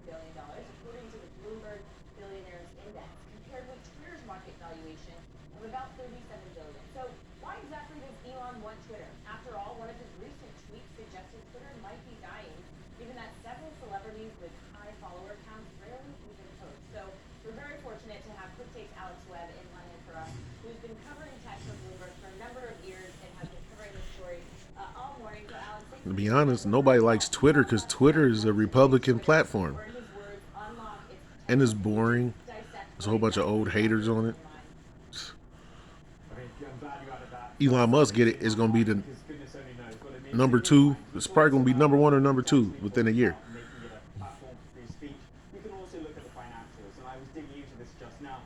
billion, according to the Bloomberg Billionaires Index, compared with Twitter's market valuation of about $37 billion. So why exactly does Elon want Twitter? After all, one of his recent tweets suggested Twitter might be dying, given that several celebrities with high follower counts rarely even post. So we're very fortunate to have Quick Takes Alex Webb in London for us, who's been covering tech for Bloomberg for a number of years and has been covering this story all morning. So Alex, thanks To for be being with us. honest, What are nobody your likes thoughts Twitter on because Twitter is a Elon wanting Republican Twitter, platform. or in his words, unlock its And it's potential? Can you just boring. dissect There's a what whole bunch of exactly old is that haters on doing it. in your mind? I'm glad you added that Elon last Musk get section it in is my going to be mind the because goodness only knows what it means. In number the two. meantime, we It's talked probably going to be number one or what number two potentially within talked a year. about making it a platform for free speech. You can also look at the financials, and I was digging into this just now.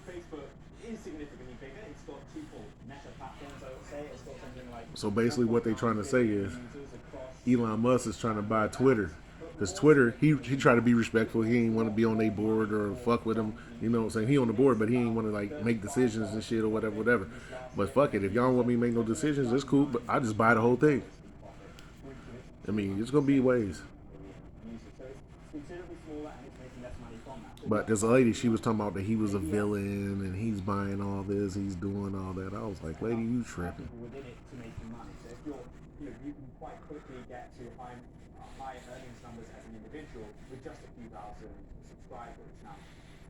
Facebook is significantly bigger. It's got two full Meta platforms, I would say. It's got something like So basically, what they're 1.9 trying to say billion is users across Elon Musk is trying to buy Twitter. Because Twitter, he tried to be respectful. He ain't want to be on their board or fuck with them. You know what I'm saying? He on the board, but he ain't want to like make decisions and shit or whatever, whatever. But fuck it. If y'all don't want me to make no decisions, it's cool. But I just buy the whole thing. I mean, it's gonna be ways. So it's considerably smaller and it's making less money from that. But But yeah, there's a I lady, agree she with was you. talking about that he was a Maybe yes, villain and he's buying all this, he's doing all that. I was like, lady, you tripping. people within it to making money. So if you're, you can quite quickly get to high earnings numbers as an individual with just a few thousand subscribers. Now,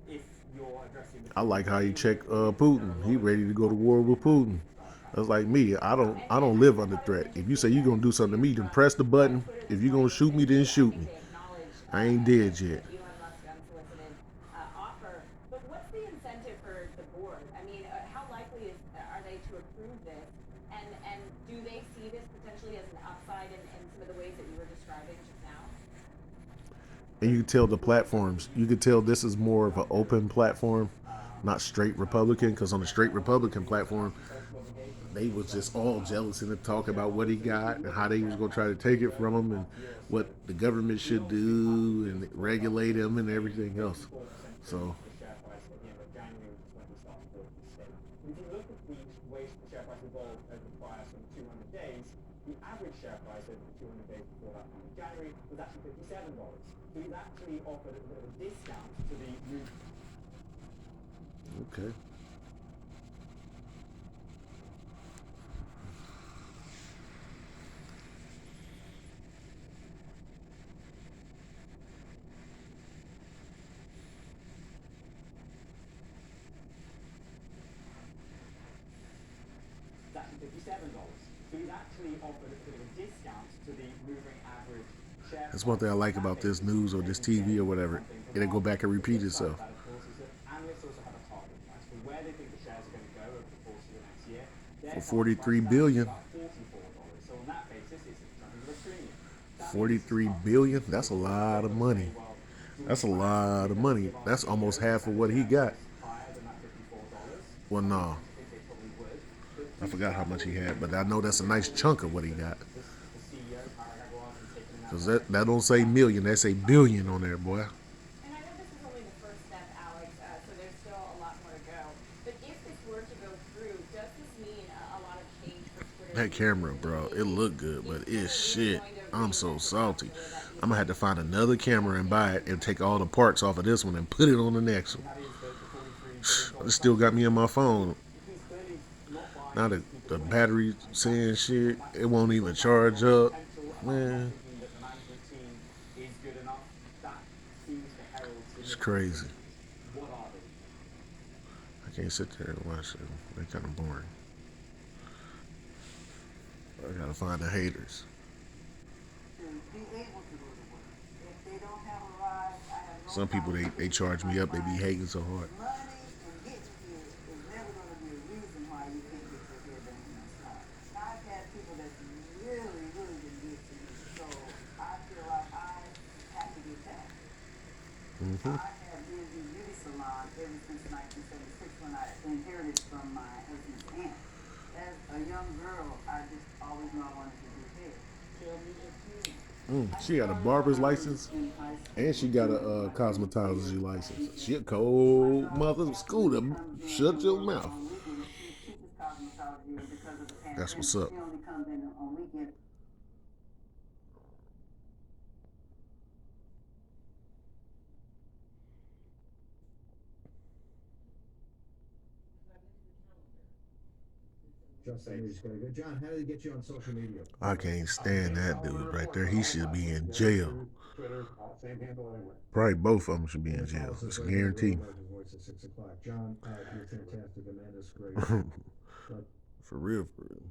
if you're addressing the I like how he community, checked there are Putin. a He lot of ready to go to different war ways with in which Putin. you can start That's attracting like me. No, I don't live I under thought it was threat. If you say interesting you that gonna do to something to hear me, then from press the button. Twitter If this you gonna morning shoot me, then essentially. I shoot think me. they acknowledge I ain't dead the yet. Elon Musk unsolicited offer. But what's the incentive for the board? I mean, how likely are they to approve this? And do they see this potentially as an upside in some of the ways that you were describing just now? And you can tell the platforms. You can tell this is more of an open platform, not straight Republican. Because on the straight Republican platform, they was just all jealous and talk about what he got and how they was gonna try to take it from him and what the government should do and regulate him and everything else. So the share price at the end of January, which is when we started building the stake. If you look at the ways the share price evolved over the prior sort of 200 days, the average share price over the 200 days before that point in January was actually $57. So he's actually offered a bit of a discount to the move. okay. It's actually $57. So he's actually offered a bit of a discount to the moving average share That's one price. thing I So on like that about this basis, he's news or this taken TV or gain from whatever. something It'll go remarkable. back and The repeat flip side of itself. that, of course, is that analysts also have a target price for where they think the shares are going to go over the course of the next year. Their For target price 43 is actually billion. about $44. So on that basis, it's something of a premium. That means it's 43 tough to billion. That's a speculate lot of or say, money. well, do we That's a plan to lot take of that money. view of our That's almost CEOs to half set of the what he share got. price higher than that $54? Well, I would no. tend to think they probably would. But I do forgot how much he shareholders had, really but I trust know them? that's a Or nice do they chunk of think what he that got. the CEO, Parag Agrawal, has been taken in that Cause that direction? don't say That million, that say billion on there, boy. And I know this is only the first step, Alex, so there's still a lot more to go. But if this were to go through, does this mean a lot of change for Twitter That camera, bro, it strategically? look good, Is but it's Twitter really shit. going to I'm so reinvent itself in salty. the way that I'm gonna Elon have to find another camera and suggested buy it in and his take all the tweet? parts off of this one and put it on the next and one. that is the $43 billion It still got question me to in my put to you. phone. He's clearly not buying Now because the, people the want him to, battery right? saying On shit, that it basis, won't we even talk about the charge growth up. potential, about not Man, thinking that the management team is good enough. That seems to herald it's significant crazy. changes. What are they? I can't sit there and watch it. They're kind of boring. I gotta find the haters. To be able to go to work. If they don't have a ride, I have no Some people problem they paying for charge me another up. They be ride. hating so hard. Money and getting here is never going to be a reason why you can't get your hair done in a salon. Now, I've had people that's really, really been good to me, so I feel like I have to give back. Hmm. I have been in beauty salon ever since 1976 when I inherited it from my husband's aunt. As a young girl, I just always knew I wanted to do hair. Tell me if you. I She got a started out barber's early license in high and school she got a doing like 2 3 years cosmetology before I license. became She a my cold daughter mother Catherine scooter. comes in Shut and your works mouth. on weekends. She's the cheapest cosmetology because of the That's what's pandemic. up. She only comes in on weekends. Justin News very good. John, how did he get you on social media? I can't stand that dude right there. He should be in jail. Twitter, same handle anyway. Probably both of them should be in And jail. follow us It's a right here, guarantee. Real America's Voice at 6 o'clock. John, you're fantastic. Amanda's great. But For real, for real.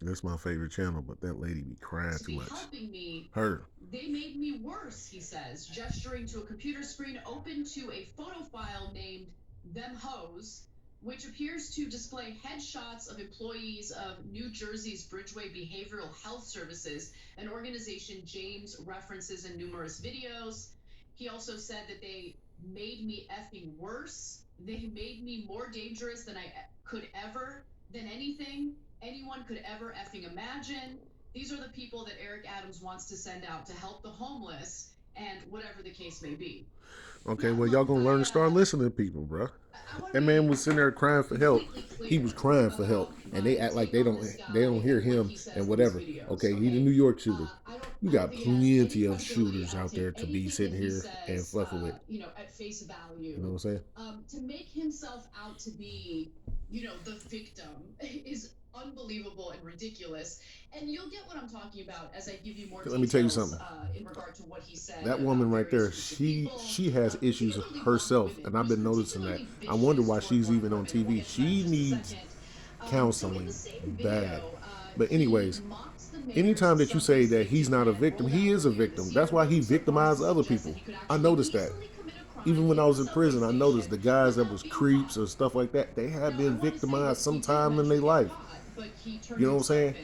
That's my favorite channel, but that lady be crying too much. Helping me. Her. They made me worse, he says, gesturing to a computer screen open to a photo file named Them Hoes, which appears to display headshots of employees of New Jersey's Bridgeway Behavioral Health Services, an organization James references in numerous videos. He also said that they made me effing worse. They made me more dangerous than I could ever, than anyone could ever effing imagine. These are the people that Eric Adams wants to send out to help the homeless and whatever the case may be. Okay, well, y'all gonna learn to start listening to people, bro. That man was sitting there crying for help. He was crying for help, and they act like they don't hear him and whatever. Okay, he's a New York shooter. You got plenty of shooters out there to be sitting here and fucking with. At face value. You know what I'm saying? To make himself out to be, the victim is unbelievable and ridiculous. And you'll get what I'm talking about as I give you more details. Let me tell you something. In regard to what he said. That woman right there, she has issues herself, and I've been noticing that. I wonder why she's even on TV. She needs counseling bad. But anyways, anytime that you say that he's not a victim, he is a victim. That's why he victimized other people. I noticed that. Even when I was in prison, I noticed the guys that was creeps or stuff like that, they had been victimized sometime in their life. You know what I'm saying?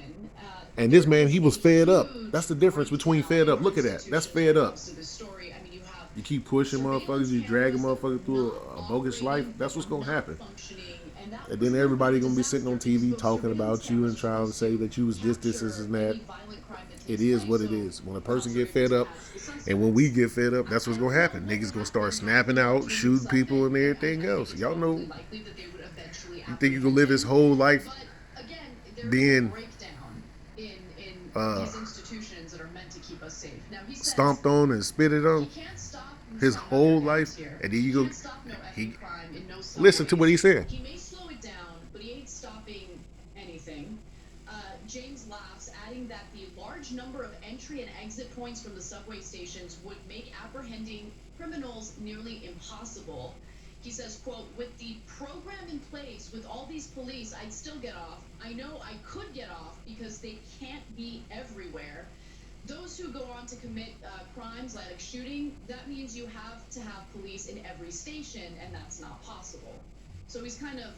And this man, he was fed up. That's the difference between fed up. Look at that. That's fed up. You keep pushing motherfuckers, you dragging motherfuckers through a bogus life. That's what's going to happen. And then everybody going to be sitting on TV talking about you and trying to say that you was this, and that. It is what it is. When a person get fed up, and when we get fed up, that's what's going to happen. Niggas going to start snapping out, shooting people and everything else. Y'all know. You think you can live his whole life being stomped on and spitted on his whole life, and then you go listen to what he said. He may slow it down, but he ain't stopping anything. James laughs, adding that the large number of entry and exit points from the subway stations would make apprehending criminals nearly impossible. He says, quote, with the program in place, with all these police, I'd still get off. I know I could get off because they can't be everywhere. Those who go on to commit crimes like shooting, that means you have to have police in every station, and that's not possible. So he's kind of...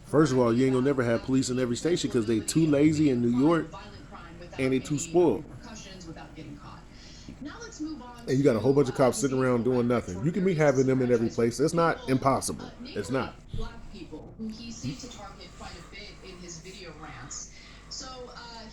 First of all, you ain't gonna never have police in every station because they too lazy in New York and they too spoiled. And you got a whole bunch of cops sitting around doing nothing. You can be having them in every place. It's not impossible. It's not. Black people who he seemed to target quite a bit in his video rants. So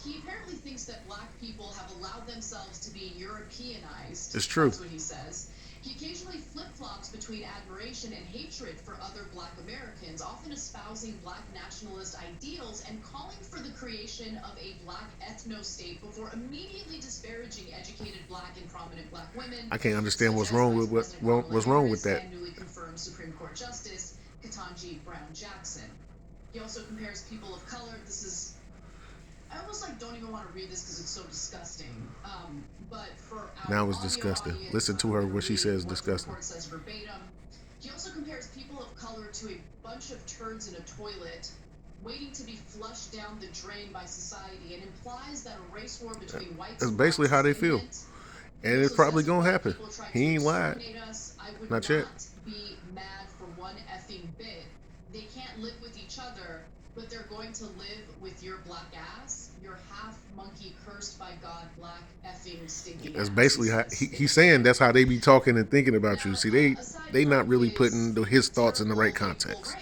he apparently thinks that black people have allowed themselves to be Europeanized. It's true. That's what he says. He occasionally flip-flops between admiration and hatred for other black Americans, often espousing black nationalist ideals and calling for the creation of a black ethno-state before immediately disparaging educated black and prominent black women. I can't understand what's wrong with what's wrong with that. And newly confirmed Supreme Court Justice Ketanji Brown Jackson. He also compares people of color. This is, I almost don't even want to read this because it's so disgusting. But for our now it's disgusting. audience, Listen to her what she says disgusting. What the report says verbatim. He also compares people of color to a bunch of turds in a toilet waiting to be flushed down the drain by society, and implies that a race war between whites That's basically how they feel. And it's probably gonna happen. He ain't lied. Not yet. Be mad for one effing bit. They can't live with each other, but they're going to live with your black ass, your half monkey cursed by God black effing stinking. That's basically how he's saying. That's how they be talking and thinking about you. See, they not really putting his thoughts in the right context.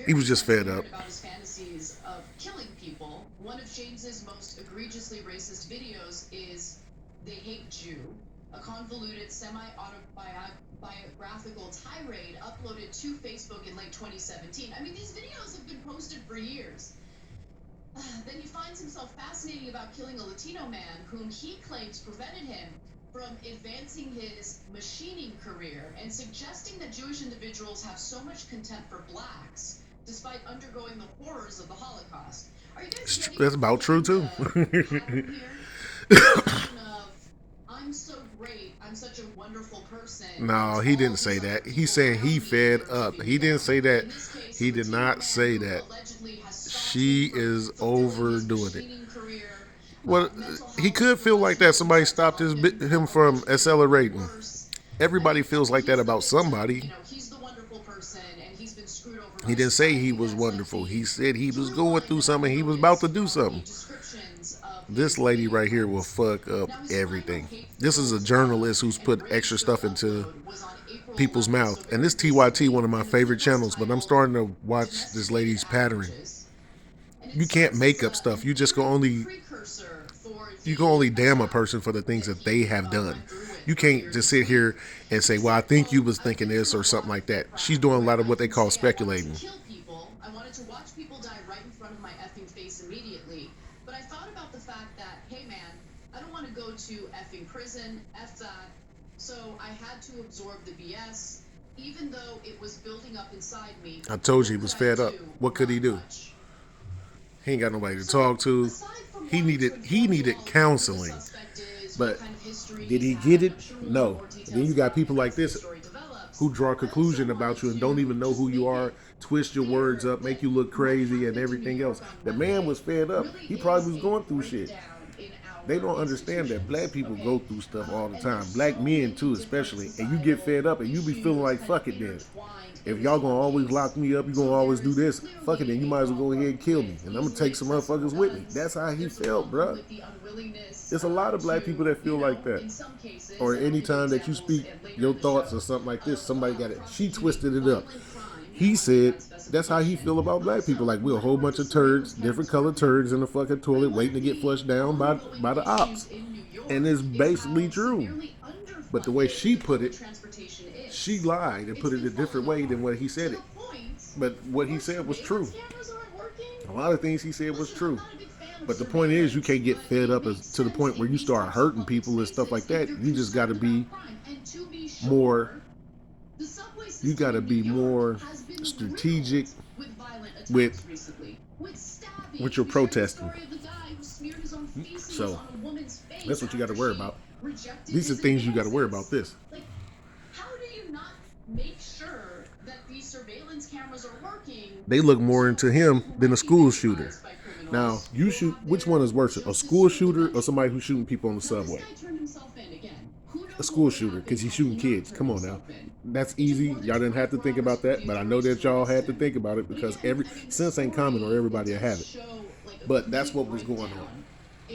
He was just fed up. About his fantasies of killing people. One of James's most egregiously racist videos is "They Hate Jew," a convoluted semi-autobiographical tirade uploaded to Facebook in late 2017. I mean, these videos have been posted for years. Then he finds himself fascinating about killing a Latino man whom he claims prevented him from advancing his machining career and suggesting that Jewish individuals have so much contempt for blacks despite undergoing the horrors of the Holocaust. Are you guys getting That's about true too. the pattern here? The notion of, I'm so great, I'm such a wonderful person. No, he didn't say that. He said he fed up. He didn't say that. He did not say that. She is overdoing it. Well, he could feel like that. Somebody stopped him from accelerating. Everybody feels like that about somebody. He's the wonderful person, and he's been screwed over. He didn't say he was wonderful. He said he was going through something. He was about to do something. This lady right here will fuck up everything. This is a journalist who's put extra stuff into people's mouth. And this TYT, one of my favorite channels, but I'm starting to watch this lady's pattern. You can't make up stuff. You just you can only damn a person for the things that they have done. You can't just sit here and say, well, I think you was thinking this or something like that. She's doing a lot of what they call speculating. I wanted to watch people die right in front of my effing face immediately. But I thought about the fact that, hey man, I don't want to go to effing prison, F that. So I had to absorb the BS, even though it was building up inside me. I told you he was fed up. What could he do? He ain't got nobody to talk to. He needed counseling. But did he get it? No. Then you got people like this who draw a conclusion about you and don't even know who you are, twist your words up, make you look crazy and everything else. The man was fed up. He probably was going through shit. They don't understand that black people go through stuff all the time. Black men too, especially. And you get fed up and you be feeling like, fuck it then. If y'all gonna always lock me up, you gonna always do this, fuck it then. You might as well go ahead and kill me. And I'm gonna take some motherfuckers with me. That's how he felt, bruh. There's a lot of black people that feel like that. Or anytime that you speak your thoughts or something like this, somebody got it. She twisted it up. He said that's how he feel about black people. Like we're a whole bunch of turds, different colored turds in the fucking toilet waiting to get flushed down by the ops. And it's basically true. But the way she put it, she lied and put it a different way than what he said it. But what he said was true. A lot of things he said was true. But the point is, you can't get fed up to the point where you start hurting people and stuff like that. You just got to be more. You got to be more strategic with your protesting. So that's what you got to worry about. These are things you got to worry about. This. How do you not make sure that these surveillance cameras are working? They look more into him than a school shooter. Now, you shoot, which one is worse, a school shooter or somebody who's shooting people on the subway? A school shooter, because he's shooting kids. Come on now. That's easy. Y'all didn't have to think about that, but I know that y'all had to think about it because sense ain't common or everybody will have it. But that's what was going on.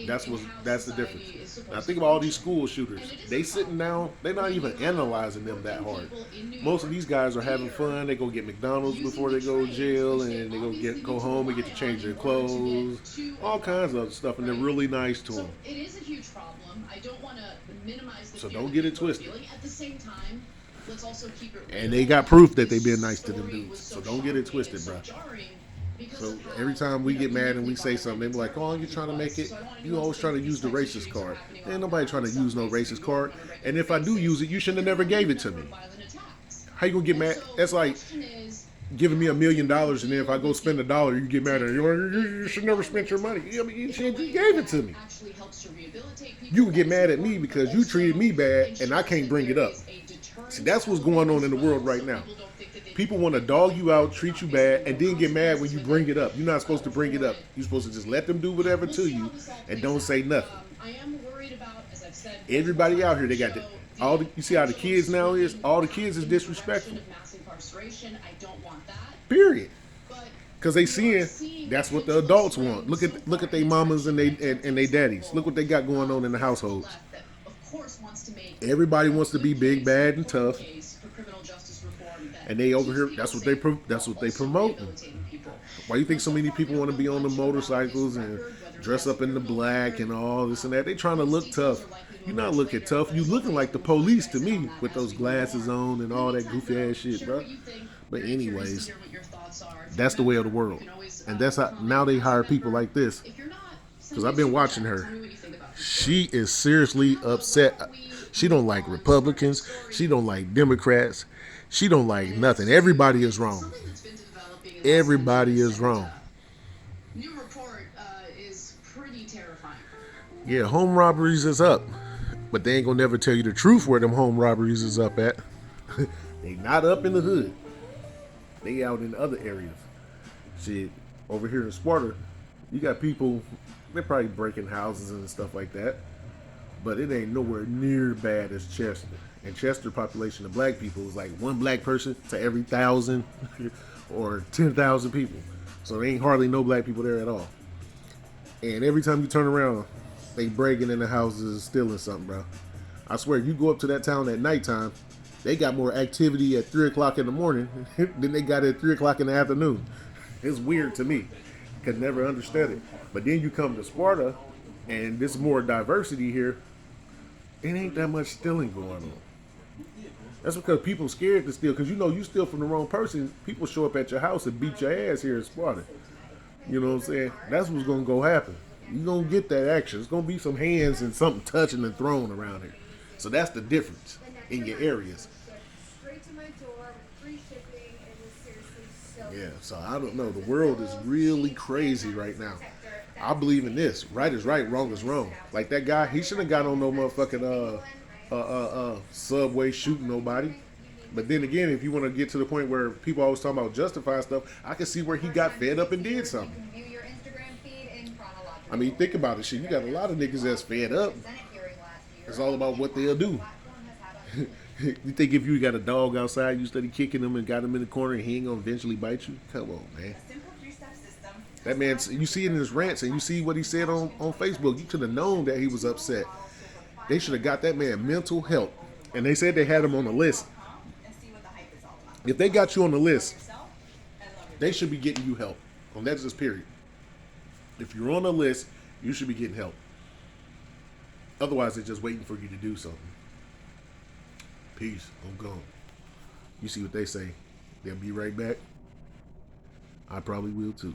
That's the difference. Now think about all these school shooters. They sitting down. They're not even analyzing them that hard. Most of these guys are having fun. They go get McDonald's before they go to jail, and they go home and get to change their clothes, all kinds of other stuff, and they're really nice to them. It is a huge problem. I don't want to minimize the so don't get it twisted. At the same time, let's also keep it real. And they got proof that they've been nice to them dudes. So don't get it twisted, bro. So every time we get mad and we say something, they be like, oh, you're trying to make it, you always trying to use the racist card. Ain't nobody trying to use no racist card. And if I do use it, you shouldn't have never gave it to me. How you gonna get mad? That's like giving me $1 million and then if I go spend $1, you get mad at me. You should never spend your money. You gave it to me. You would get mad at me because you treated me bad and I can't bring it up. See, that's what's going on in the world right now. People want to dog you out, treat you bad, and then get mad when you bring it up. You're not supposed to bring it up. You're supposed to just let them do whatever to you and don't say nothing. Everybody out here, they got you see how the kids now is? All the kids is disrespectful. Period. Because they seeing that's what the adults want. Look at their mamas and they daddies. Look what they got going on in the households. Everybody wants to be big, bad, and tough. And they over here, that's what they promote. Why you think so many people want to be on the motorcycles and dress up in the black and all this and that? They trying to look tough. You're not looking tough. You looking like the police to me with those glasses on and all that goofy ass shit, bro. But anyways, that's the way of the world. And that's how now they hire people like this. Because I've been watching her. She is seriously upset. She don't like Republicans. She don't like Democrats. She don't like nothing. Everybody is wrong. Something that's been developing in Everybody Los is Angeles, wrong. and, new report is pretty terrifying. Yeah, home robberies is up, but they ain't gonna never tell you the truth where them home robberies is up at. They not up in the hood. They out in other areas. Shit, over here in Sparta, you got people, they're probably breaking houses and stuff like that, but it ain't nowhere near bad as Chester. And Chester population of black people is like one black person to every 1,000 or 10,000 people. So there ain't hardly no black people there at all. And every time you turn around, they breaking in the houses and stealing something, bro. I swear, you go up to that town at nighttime, they got more activity at 3 o'clock in the morning than they got at 3 o'clock in the afternoon. It's weird to me. Could never understand it. But then you come to Sparta, and there's more diversity here. It ain't that much stealing going on. That's because people scared to steal. Because you know you steal from the wrong person, people show up at your house and beat your ass here in Sparta. You know what I'm saying? That's what's going to go happen. You're going to get that action. It's going to be some hands and something touching and thrown around here. So that's the difference in your areas. Straight to my door with free shipping. It was seriously so. Yeah, so I don't know. The world is really crazy right now. I believe in this. Right is right, wrong is wrong. Like that guy, he shouldn't have got on no motherfucking subway shooting nobody. But then again, if you want to get to the point where people always talking about justifying stuff, I can see where he got fed up and did something. I mean, think about it. Shit, you got a lot of niggas that's fed up. It's all about what they'll do. You think if you got a dog outside, you steady kicking him and got him in the corner, and he ain't gonna eventually bite you? Come on, man. That man, you see it in his rants, and you see what he said on Facebook. You could have known that he was upset. They should have got that man mental help. And they said they had him on the list. If they got you on the list, they should be getting you help. And that's just period. If you're on the list, you should be getting help. Otherwise, they're just waiting for you to do something. Peace. I'm gone. You see what they say. They'll be right back. I probably will too.